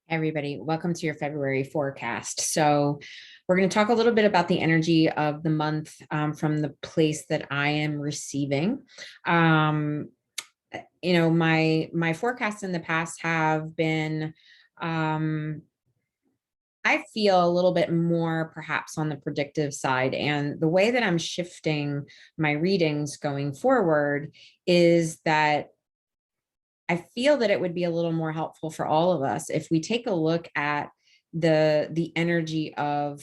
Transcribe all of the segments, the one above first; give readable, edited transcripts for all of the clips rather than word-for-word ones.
Everybody, welcome to your February forecast. So we're going to talk a little bit about the energy of the month from the place that I am receiving. My forecasts in the past have been, I feel a little bit more perhaps on the predictive side. And the way that I'm shifting my readings going forward is that I feel that it would be a little more helpful for all of us if we take a look at the energy of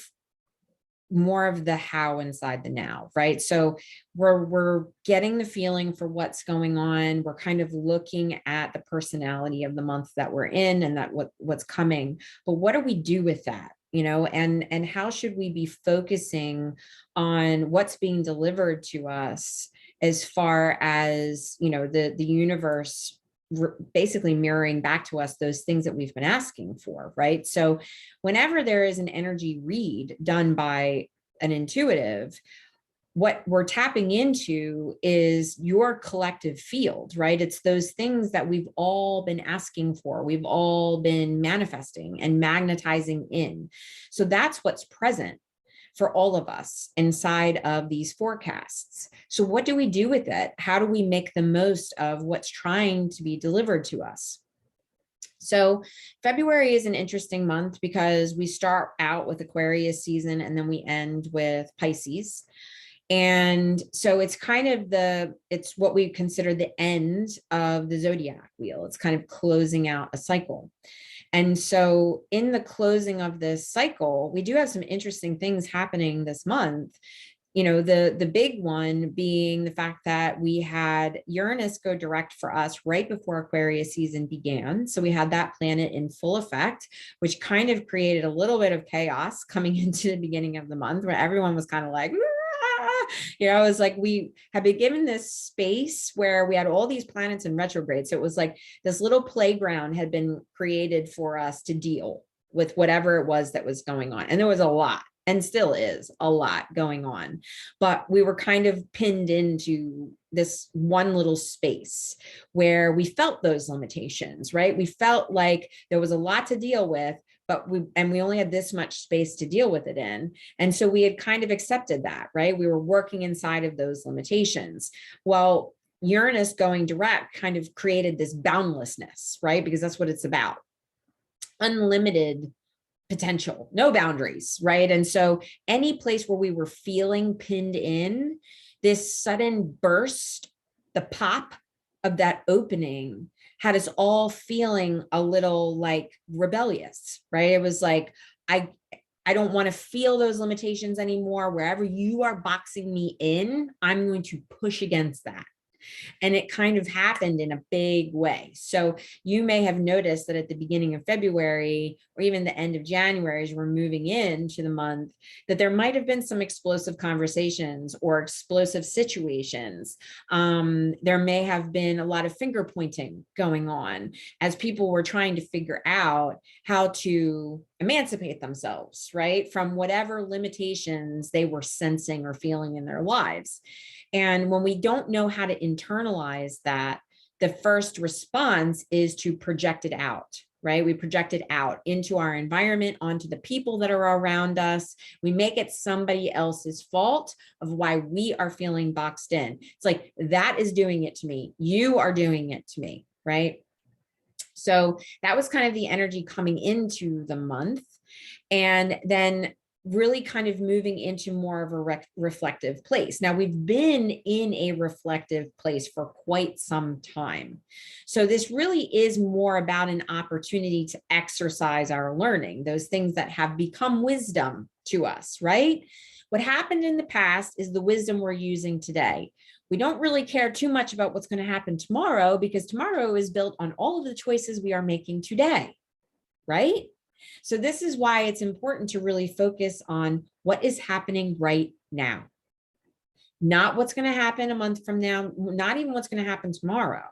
more of the how inside the now, right? So we're getting the feeling for what's going on. We're kind of looking at the personality of the month that we're in and that what's coming. But what do we do with that? And how should we be focusing on what's being delivered to us as far as, the universe basically mirroring back to us those things that we've been asking for, right? So whenever there is an energy read done by an intuitive, what we're tapping into is your collective field, right? It's those things that we've all been asking for, we've all been manifesting and magnetizing in. So that's what's present for all of us inside of these forecasts. So what do we do with it? How do we make the most of what's trying to be delivered to us? So February is an interesting month because we start out with Aquarius season and then we end with Pisces. And so it's kind of it's what we consider the end of the zodiac wheel. It's kind of closing out a cycle. And so in the closing of this cycle, we do have some interesting things happening this month. The big one being the fact that we had Uranus go direct for us right before Aquarius season began. So we had that planet in full effect, which kind of created a little bit of chaos coming into the beginning of the month where everyone was kind of like, it was like we had been given this space where we had all these planets in retrograde. So it was like this little playground had been created for us to deal with whatever it was that was going on. And there was a lot, and still is a lot going on. But we were kind of pinned into this one little space where we felt those limitations, right? We felt like there was a lot to deal with, but we only had this much space to deal with it in. And so we had kind of accepted that, right? We were working inside of those limitations. Well, Uranus going direct kind of created this boundlessness, right? Because that's what it's about. Unlimited potential, no boundaries, right? And so any place where we were feeling pinned in, this sudden burst, the pop of that opening had us all feeling a little like rebellious, right? It was like, I don't want to feel those limitations anymore. Wherever you are boxing me in, I'm going to push against that. And it kind of happened in a big way. So you may have noticed that at the beginning of February or even the end of January, as we're moving into the month, that there might have been some explosive conversations or explosive situations. There may have been a lot of finger pointing going on as people were trying to figure out how to emancipate themselves, right, from whatever limitations they were sensing or feeling in their lives. And when we don't know how to internalize that, the first response is to project it out, right? We project it out into our environment, onto the people that are around us. We make it somebody else's fault of why we are feeling boxed in. It's like, that is doing it to me. You are doing it to me, right? So that was kind of the energy coming into the month. And then really kind of moving into more of a reflective place. Now, we've been in a reflective place for quite some time. So this really is more about an opportunity to exercise our learning, those things that have become wisdom to us, right? What happened in the past is the wisdom we're using today. We don't really care too much about what's going to happen tomorrow because tomorrow is built on all of the choices we are making today, right? So this is why it's important to really focus on what is happening right now, not what's going to happen a month from now, not even what's going to happen tomorrow.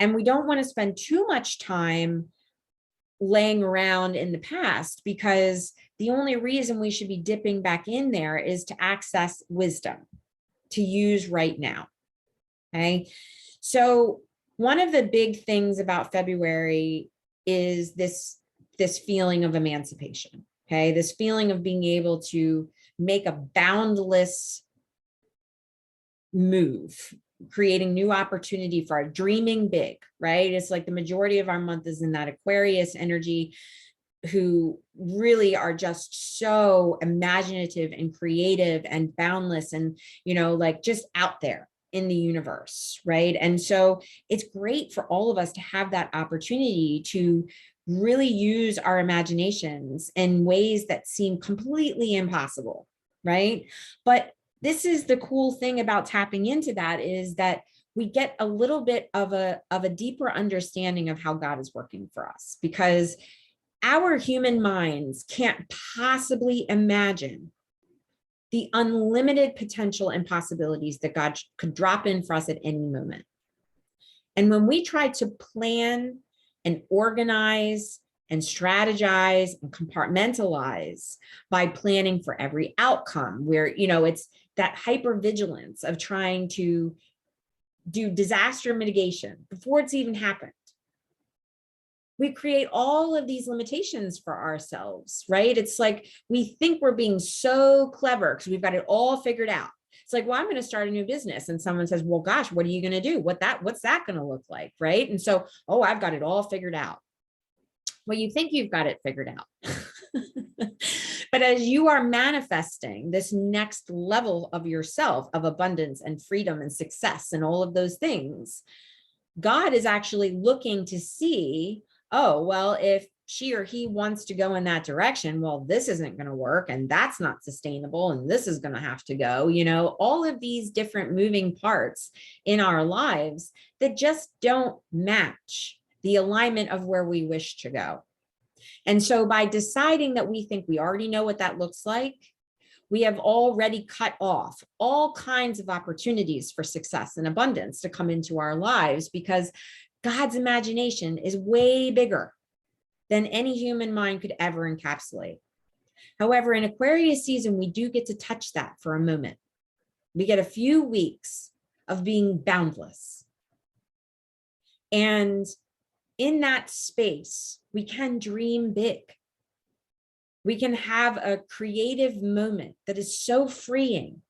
And we don't want to spend too much time laying around in the past because the only reason we should be dipping back in there is to access wisdom to use right now. Okay. So One of the big things about February is this feeling of emancipation. Okay, this feeling of being able to make a boundless move, creating new opportunity for our dreaming big, right? It's like the majority of our month is in that Aquarius energy, who really are just so imaginative and creative and boundless and, like just out there in the universe, right? And so it's great for all of us to have that opportunity to really use our imaginations in ways that seem completely impossible, right? But this is the cool thing about tapping into that, is that we get a little bit of a deeper understanding of how God is working for us, because our human minds can't possibly imagine the unlimited potential and possibilities that God could drop in for us at any moment. And when we try to plan and organize and strategize and compartmentalize by planning for every outcome, where, it's that hypervigilance of trying to do disaster mitigation before it's even happened, we create all of these limitations for ourselves, right? It's like we think we're being so clever because we've got it all figured out. It's like, well, I'm going to start a new business. And someone says, well, gosh, what are you going to do? What's that going to look like? Right. And so, oh, I've got it all figured out. Well, you think you've got it figured out. But as you are manifesting this next level of yourself, of abundance and freedom and success and all of those things, God is actually looking to see, oh, well, if she or he wants to go in that direction, well, this isn't going to work, and that's not sustainable, and this is going to have to go, all of these different moving parts in our lives that just don't match the alignment of where we wish to go. And so by deciding that we think we already know what that looks like, we have already cut off all kinds of opportunities for success and abundance to come into our lives, because God's imagination is way bigger than any human mind could ever encapsulate. However, in Aquarius season, we do get to touch that for a moment. We get a few weeks of being boundless. And in that space, we can dream big. We can have a creative moment that is so freeing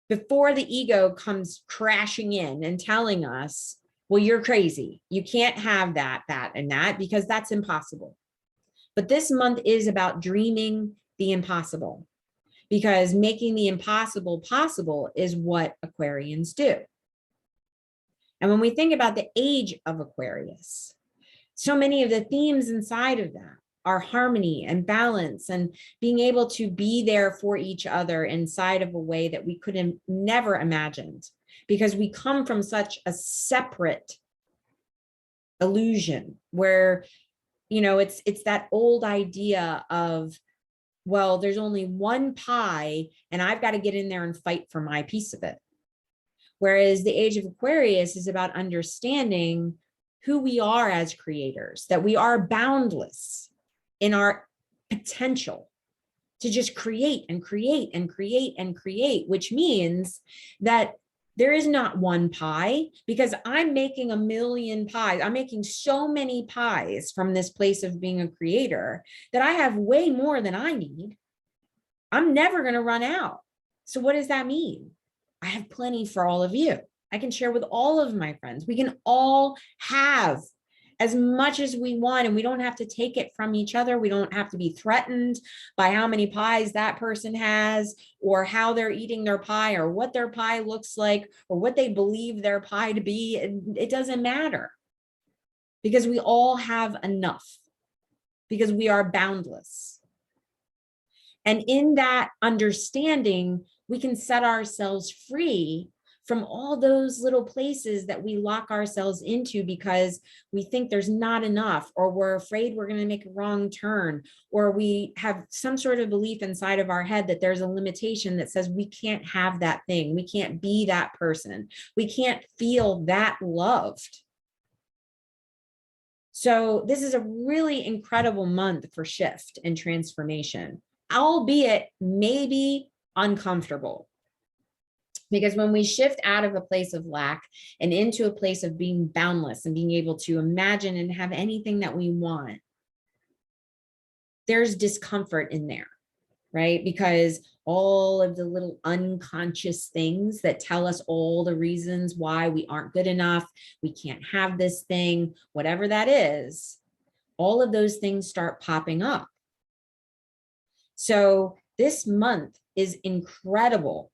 before the ego comes crashing in and telling us, well, you're crazy. You can't have that, and that, because that's impossible. But this month is about dreaming the impossible, because making the impossible possible is what Aquarians do. And when we think about the age of Aquarius, so many of the themes inside of that are harmony and balance and being able to be there for each other inside of a way that we could have never imagined, because we come from such a separate illusion where, it's that old idea of, well, there's only one pie and I've got to get in there and fight for my piece of it. Whereas the age of Aquarius is about understanding who we are as creators, that we are boundless in our potential to just create and create and create and create, which means that there is not one pie, because I'm making a million pies. I'm making so many pies from this place of being a creator that I have way more than I need. I'm never going to run out. So what does that mean? I have plenty for all of you. I can share with all of my friends. We can all have as much as we want, and we don't have to take it from each other. We don't have to be threatened by how many pies that person has, or how they're eating their pie, or what their pie looks like, or what they believe their pie to be. It doesn't matter, because we all have enough, because we are boundless. And in that understanding, we can set ourselves free from all those little places that we lock ourselves into because we think there's not enough, or we're afraid we're going to make a wrong turn, or we have some sort of belief inside of our head that there's a limitation that says we can't have that thing. We can't be that person. We can't feel that loved. So this is a really incredible month for shift and transformation, albeit maybe uncomfortable. Because when we shift out of a place of lack and into a place of being boundless and being able to imagine and have anything that we want, there's discomfort in there, right? Because all of the little unconscious things that tell us all the reasons why we aren't good enough, we can't have this thing, whatever that is, all of those things start popping up. So this month is incredible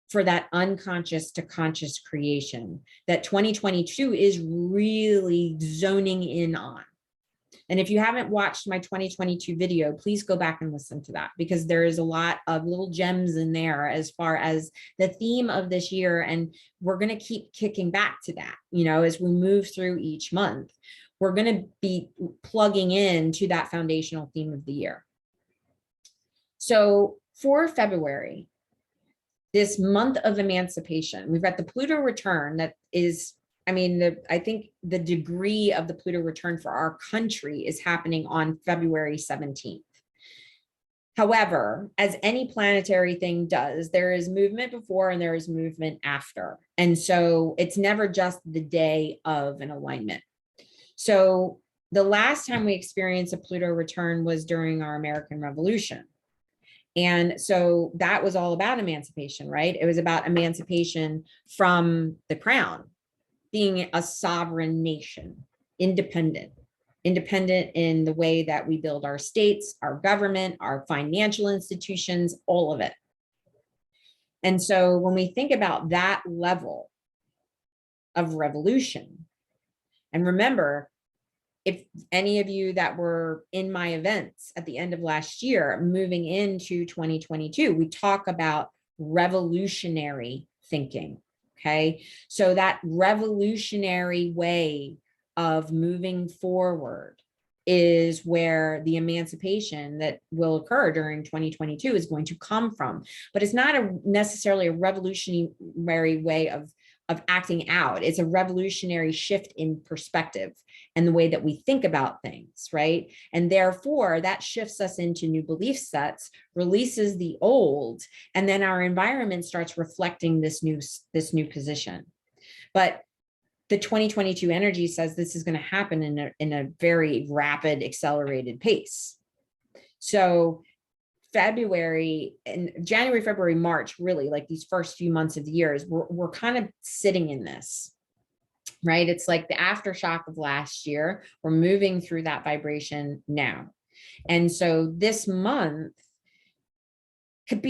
for that unconscious to conscious creation that 2022 is really zoning in on. And if you haven't watched my 2022 video, please go back and listen to that, because there is a lot of little gems in there as far as the theme of this year. And we're going to keep kicking back to that, you know, as we move through each month, we're going to be plugging into that foundational theme of the year. So for February, this month of emancipation, we've got the Pluto return that is, I mean, I think the degree of the Pluto return for our country is happening on February 17th. However, as any planetary thing does, there is movement before and there is movement after. And so it's never just the day of an alignment. So the last time we experienced a Pluto return was during our American Revolution. And so that was all about emancipation, right? It was about emancipation from the crown, being a sovereign nation, independent in the way that we build our states, our government, our financial institutions, all of it. And so when we think about that level of revolution, and remember, if any of you that were in my events at the end of last year, moving into 2022, we talk about revolutionary thinking. Okay. So that revolutionary way of moving forward is where the emancipation that will occur during 2022 is going to come from. But it's not necessarily a revolutionary way of acting out. It's a revolutionary shift in perspective and the way that we think about things, right? And therefore that shifts us into new belief sets, releases the old, and then our environment starts reflecting this new position. But the 2022 energy says this is going to happen in a very rapid, accelerated pace. So February and January, February, March, really like these first few months of the year, we're kind of sitting in this, right? It's like the aftershock of last year. We're moving through that vibration now. And so this month can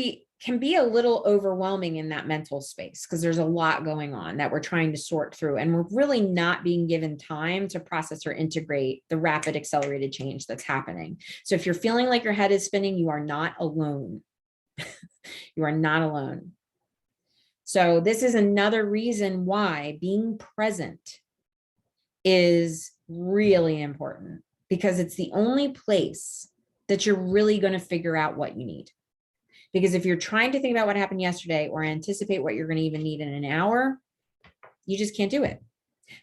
be a little overwhelming in that mental space because there's a lot going on that we're trying to sort through. And we're really not being given time to process or integrate the rapid accelerated change that's happening. So if you're feeling like your head is spinning, you are not alone. You are not alone. So this is another reason why being present is really important, because it's the only place that you're really going to figure out what you need. Because if you're trying to think about what happened yesterday or anticipate what you're going to even need in an hour, you just can't do it.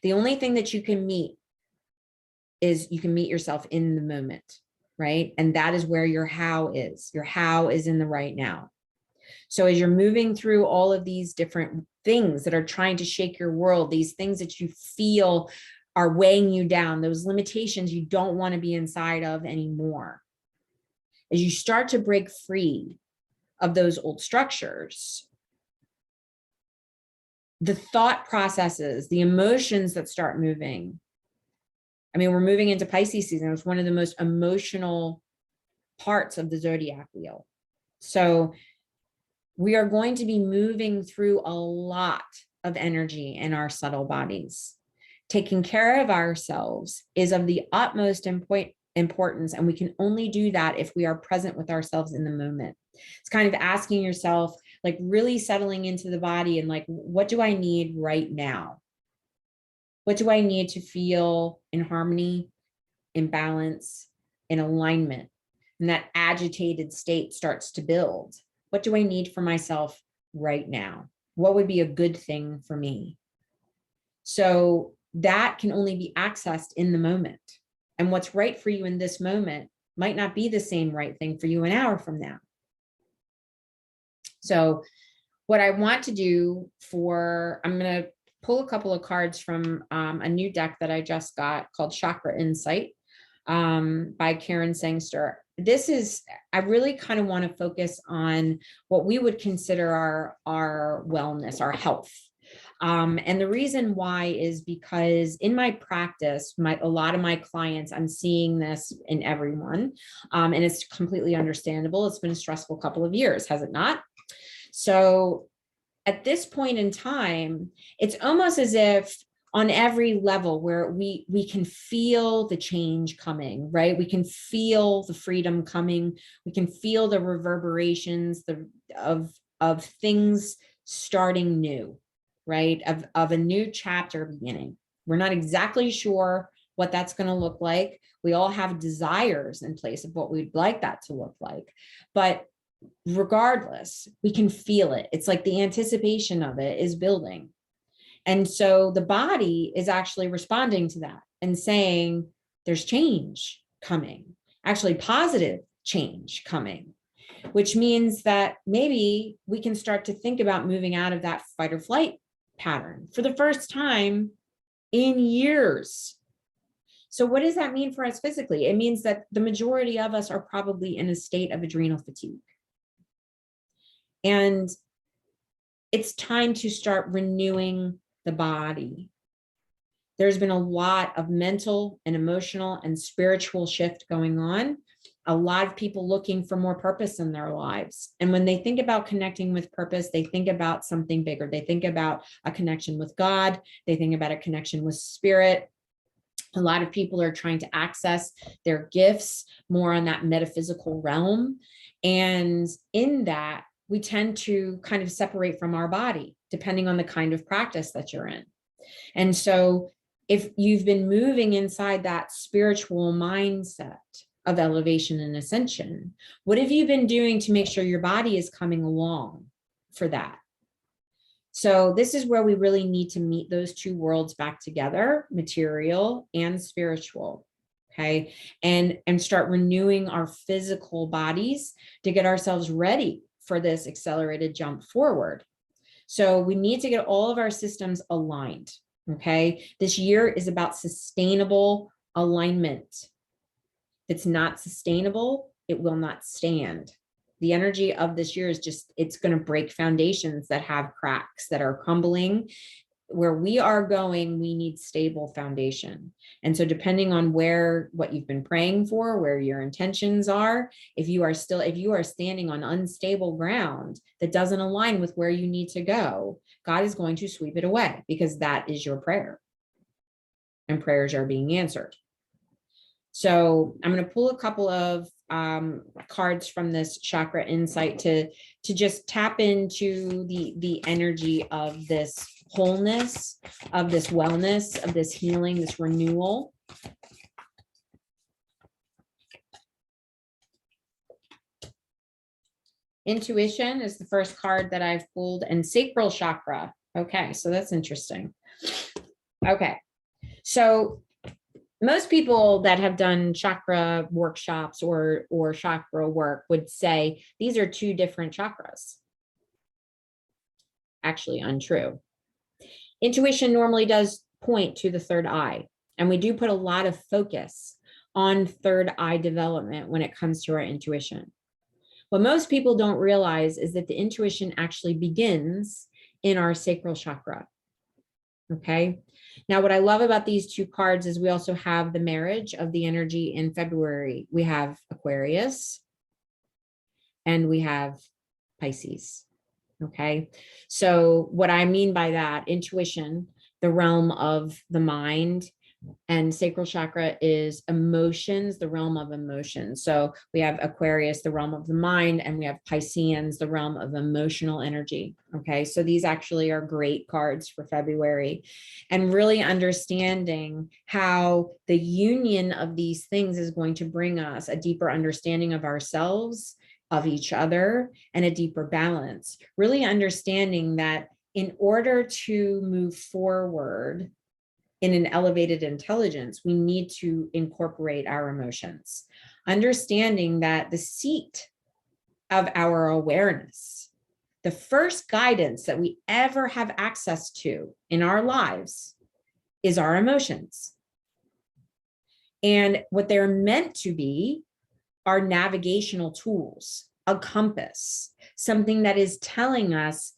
The only thing that you can meet is you can meet yourself in the moment, right? And that is where your how is. Your how is in the right now. So as you're moving through all of these different things that are trying to shake your world, these things that you feel are weighing you down, those limitations you don't want to be inside of anymore, as you start to break free of those old structures, the thought processes, the emotions that start moving. I mean, we're moving into Pisces season. It's one of the most emotional parts of the zodiac wheel. So we are going to be moving through a lot of energy in our subtle bodies. Taking care of ourselves is of the utmost importance, and we can only do that if we are present with ourselves in the moment. It's kind of asking yourself, like really settling into the body and like, what do I need right now? What do I need to feel in harmony, in balance, in alignment? And that agitated state starts to build. What do I need for myself right now? What would be a good thing for me? So that can only be accessed in the moment. And what's right for you in this moment might not be the same right thing for you an hour from now. So what I want to do I'm going to pull a couple of cards from a new deck that I just got called Chakra Insight by Karen Sangster. I really kind of want to focus on what we would consider our wellness, our health. And the reason why is because in my practice, a lot of my clients, I'm seeing this in everyone, and it's completely understandable. It's been a stressful couple of years, has it not? So at this point in time, it's almost as if on every level where we can feel the change coming, right? We can feel the freedom coming. We can feel the reverberations of things starting new, right? Of a new chapter beginning. We're not exactly sure what that's going to look like. We all have desires in place of what we'd like that to look like. But regardless, we can feel it. It's like the anticipation of it is building. And so the body is actually responding to that and saying, there's change coming, actually positive change coming, which means that maybe we can start to think about moving out of that fight or flight pattern for the first time in years. So what does that mean for us physically? It means that the majority of us are probably in a state of adrenal fatigue. And it's time to start renewing the body. There's been a lot of mental and emotional and spiritual shift going on. A lot of people looking for more purpose in their lives. And when they think about connecting with purpose, they think about something bigger. They think about a connection with God. They think about a connection with spirit. A lot of people are trying to access their gifts more on that metaphysical realm. And in that, we tend to kind of separate from our body, depending on the kind of practice that you're in. And so if you've been moving inside that spiritual mindset of elevation and ascension, what have you been doing to make sure your body is coming along for that? So this is where we really need to meet those two worlds back together, material and spiritual. Okay. And start renewing our physical bodies to get ourselves ready for this accelerated jump forward. So we need to get all of our systems aligned. Okay. This year is about sustainable alignment. If it's not sustainable, it will not stand. The energy of this year is just, it's going to break foundations that have cracks that are crumbling. Where we are going, we need stable foundation. And so depending on what you've been praying for, where your intentions are, if you are standing on unstable ground that doesn't align with where you need to go, God is going to sweep it away, because that is your prayer. And prayers are being answered. So I'm going to pull a couple of cards from this Chakra Insight to just tap into the energy of this wholeness, of this wellness, of this healing, this renewal. Intuition is the first card that I've pulled, and sacral chakra. Okay, so that's interesting. Okay, so most people that have done chakra workshops or chakra work would say these are two different chakras. Actually, untrue. Intuition normally does point to the third eye, and we do put a lot of focus on third eye development when it comes to our intuition. What most people don't realize is that the intuition actually begins in our sacral chakra. Okay. Now, what I love about these two cards is we also have the marriage of the energy in February. We have Aquarius and we have Pisces. Okay. So what I mean by that, intuition, the realm of the mind, and sacral chakra is emotions, the realm of emotions. So we have Aquarius, the realm of the mind, and we have Pisceans, the realm of emotional energy. Okay, so these actually are great cards for February, and really understanding how the union of these things is going to bring us a deeper understanding of ourselves, of each other, and a deeper balance. Really understanding that in order to move forward in an elevated intelligence, we need to incorporate our emotions, understanding that the seat of our awareness the first guidance that we ever have access to in our lives is our emotions. And what they're meant to be are navigational tools, a compass, something that is telling us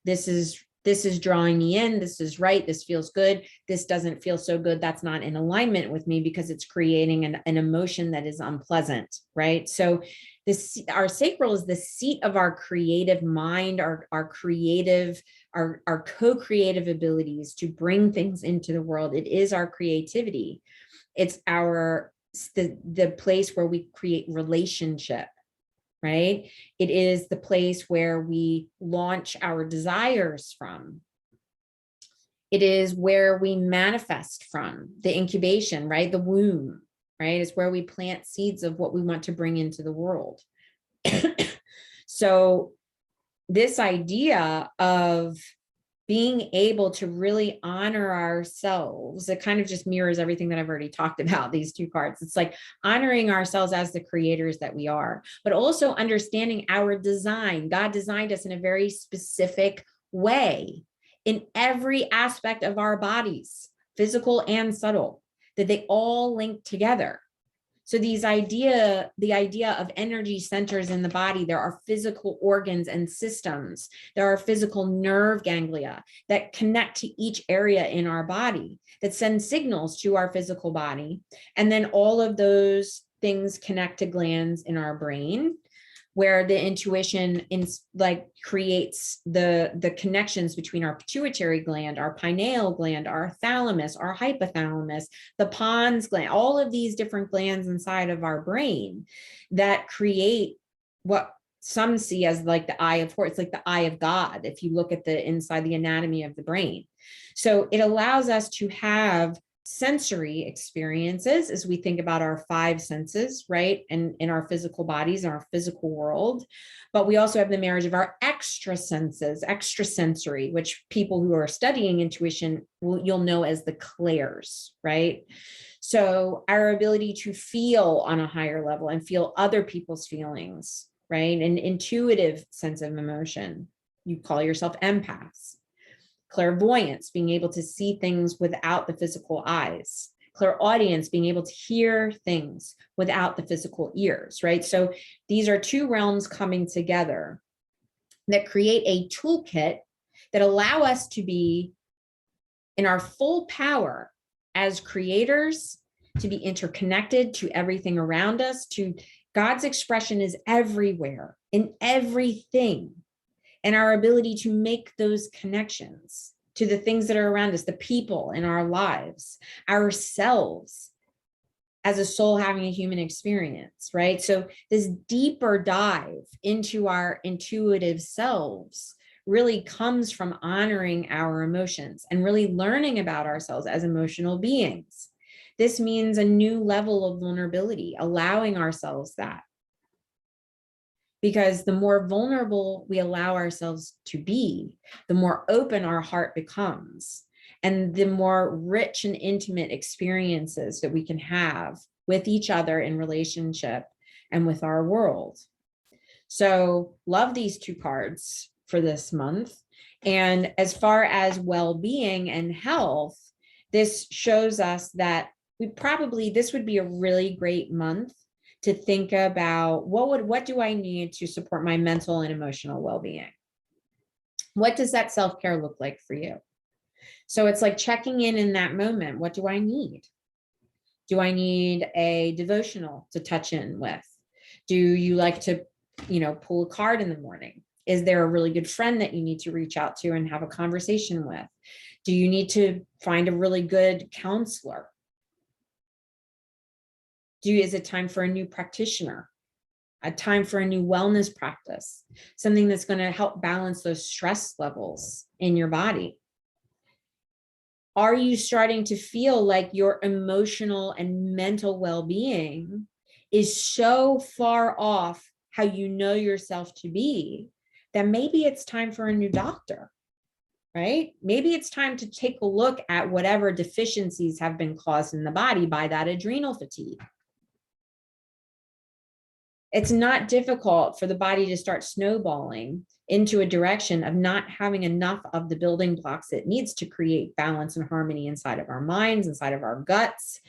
this is drawing me in, this is right, this feels good, this doesn't feel so good, that's not in alignment with me, because it's creating an emotion that is unpleasant, right? So our sacral is the seat of our creative mind, our creative, our co-creative abilities to bring things into the world. It is our creativity. It's the place where we create relationship, right? It is the place where we launch our desires from. It is where we manifest from, the incubation, right? The womb, right? It's where we plant seeds of what we want to bring into the world. So this idea of being able to really honor ourselves, it kind of just mirrors everything that I've already talked about, these two cards. It's like honoring ourselves as the creators that we are, but also understanding our design. God designed us in a very specific way in every aspect of our bodies, physical and subtle, that they all link together. So the idea of energy centers in the body, there are physical organs and systems. There are physical nerve ganglia that connect to each area in our body that send signals to our physical body. And then all of those things connect to glands in our brain, where the intuition creates the connections between our pituitary gland, our pineal gland, our thalamus, our hypothalamus, the pons gland, all of these different glands inside of our brain that create what some see as like the eye of Horus. It's like the eye of God if you look at the inside the anatomy of the brain. So it allows us to have sensory experiences as we think about our five senses, right? And in our physical bodies, in our physical world. But we also have the marriage of our extra senses, extrasensory, which people who are studying intuition, you'll know as the clairs, right? So our ability to feel on a higher level and feel other people's feelings, right? An intuitive sense of emotion. You call yourself empaths. Clairvoyance, being able to see things without the physical eyes. Clairaudience, being able to hear things without the physical ears, right? So these are two realms coming together that create a toolkit that allow us to be in our full power as creators, to be interconnected to everything around us, to God's expression is everywhere, in everything. And our ability to make those connections to the things that are around us, the people in our lives, ourselves as a soul having a human experience, right? So this deeper dive into our intuitive selves really comes from honoring our emotions and really learning about ourselves as emotional beings. This means a new level of vulnerability, allowing ourselves that. Because the more vulnerable we allow ourselves to be, the more open our heart becomes, and the more rich and intimate experiences that we can have with each other in relationship and with our world. So love these two cards for this month. And as far as well-being and health, this shows us that this would be a really great month to think about what do I need to support my mental and emotional well-being? What does that self-care look like for you? So it's like checking in that moment. What do I need? Do I need a devotional to touch in with? Do you like to, pull a card in the morning? Is there a really good friend that you need to reach out to and have a conversation with? Do you need to find a really good counselor? Is it time for a new practitioner? A time for a new wellness practice? Something that's going to help balance those stress levels in your body? Are you starting to feel like your emotional and mental well-being is so far off how you know yourself to be that maybe it's time for a new doctor, right? Maybe it's time to take a look at whatever deficiencies have been caused in the body by that adrenal fatigue. It's not difficult for the body to start snowballing into a direction of not having enough of the building blocks it needs to create balance and harmony inside of our minds, inside of our guts.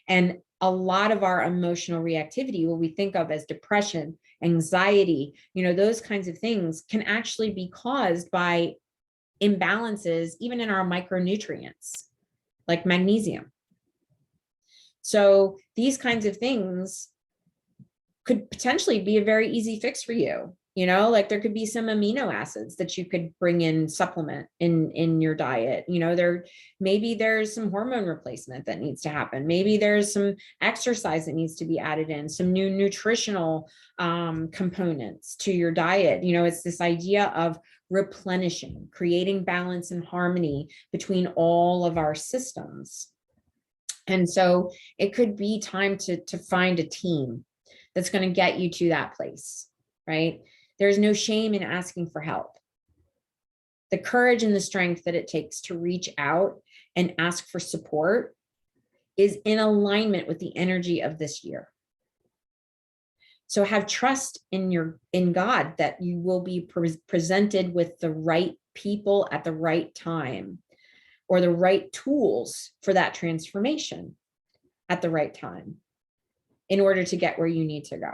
And a lot of our emotional reactivity, what we think of as depression, anxiety, those kinds of things can actually be caused by imbalances, even in our micronutrients, like magnesium. So these kinds of things could potentially be a very easy fix for you. Like there could be some amino acids that you could bring in, supplement in your diet. Maybe there's some hormone replacement that needs to happen. Maybe there's some exercise that needs to be added in, some new nutritional components to your diet. It's this idea of replenishing, creating balance and harmony between all of our systems. And so it could be time to find a team that's going to get you to that place, right? There's no shame in asking for help. The courage and the strength that it takes to reach out and ask for support is in alignment with the energy of this year. So have trust in God that you will be presented with the right people at the right time, or the right tools for that transformation at the right time in order to get where you need to go.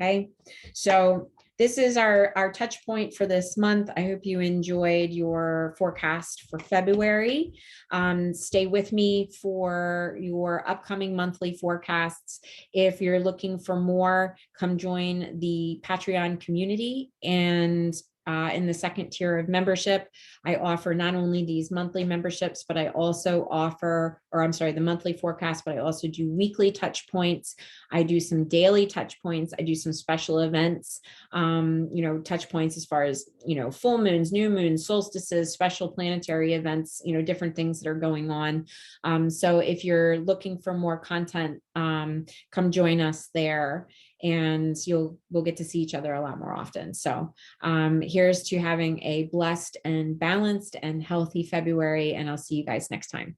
Okay, so this is our touch point for this month. I hope you enjoyed your forecast for February. Stay with me for your upcoming monthly forecasts. If you're looking for more, come join the Patreon community. And in the second tier of membership, I offer not only these monthly memberships, but I also offer, the monthly forecast, but I also do weekly touch points. I do some daily touch points. I do some special events, touch points as far as, full moons, new moons, solstices, special planetary events, different things that are going on. So if you're looking for more content, come join us there, and we'll get to see each other a lot more often. So here's to having a blessed and balanced and healthy February, and I'll see you guys next time.